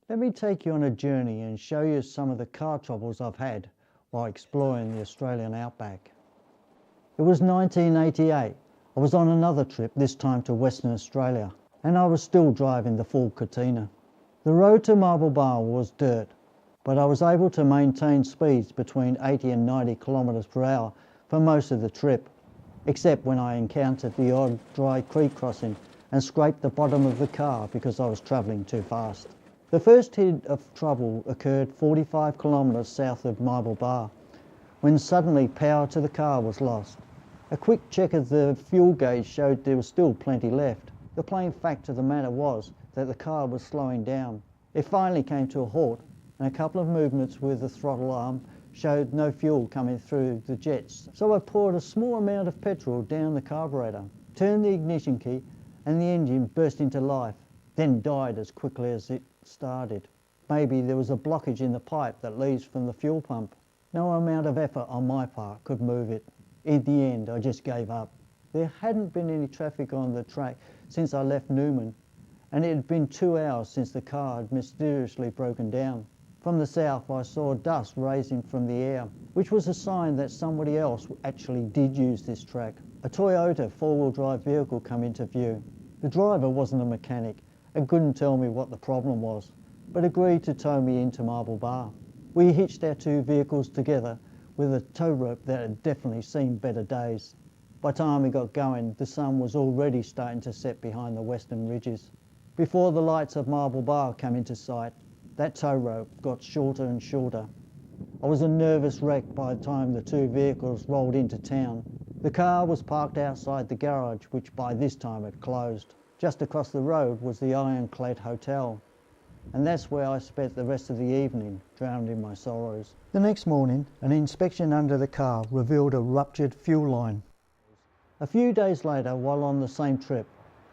Let me take you on a journey and show you some of the car troubles I've had while exploring the Australian outback. It was 1988. I was on another trip, this time to Western Australia, and I was still driving the Ford Cortina. The road to Marble Bar was dirt, but I was able to maintain speeds between 80 and 90 kilometres per hour for most of the trip, except when I encountered the odd dry creek crossing and scraped the bottom of the car because I was travelling too fast. The first hit of trouble occurred 45 kilometres south of Marble Bar, when suddenly power to the car was lost. A quick check of the fuel gauge showed there was still plenty left. The plain fact of the matter was that the car was slowing down. It finally came to a halt, and a couple of movements with the throttle arm showed no fuel coming through the jets. So I poured a small amount of petrol down the carburetor, turned the ignition key, and the engine burst into life, then died as quickly as it started. Maybe there was a blockage in the pipe that leads from the fuel pump. No amount of effort on my part could move it. In the end, I just gave up. There hadn't been any traffic on the track since I left Newman, and it had been 2 hours since the car had mysteriously broken down. From the south, I saw dust rising from the air, which was a sign that somebody else actually did use this track. A Toyota four-wheel drive vehicle came into view. The driver wasn't a mechanic and couldn't tell me what the problem was, but agreed to tow me into Marble Bar. We hitched our two vehicles together with a tow rope that had definitely seen better days. By the time we got going, the sun was already starting to set behind the western ridges. Before the lights of Marble Bar came into sight, that tow rope got shorter and shorter. I was a nervous wreck by the time the two vehicles rolled into town. The car was parked outside the garage, which by this time had closed. Just across the road was the Ironclad Hotel, and that's where I spent the rest of the evening, drowned in my sorrows. The next morning, an inspection under the car revealed a ruptured fuel line. A few days later, while on the same trip,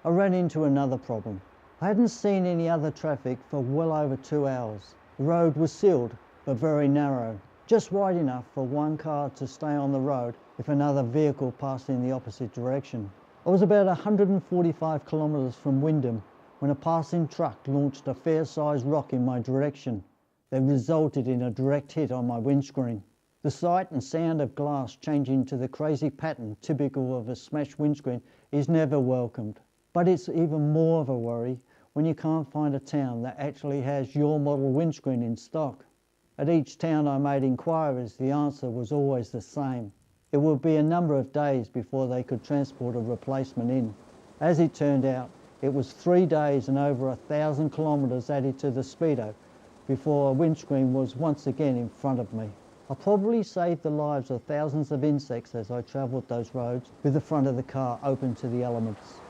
I ran into another problem. I hadn't seen any other traffic for well over 2 hours. The road was sealed, but very narrow, just wide enough for one car to stay on the road if another vehicle passed in the opposite direction. I was about 145 kilometres from Wyndham when a passing truck launched a fair-sized rock in my direction that resulted in a direct hit on my windscreen. The sight and sound of glass changing to the crazy pattern typical of a smashed windscreen is never welcomed. But it's even more of a worry when you can't find a town that actually has your model windscreen in stock. At each town I made inquiries, the answer was always the same. It would be a number of days before they could transport a replacement in. As it turned out, it was 3 days and over 1,000 kilometres added to the speedo before a windscreen was once again in front of me. I probably saved the lives of thousands of insects as I travelled those roads with the front of the car open to the elements.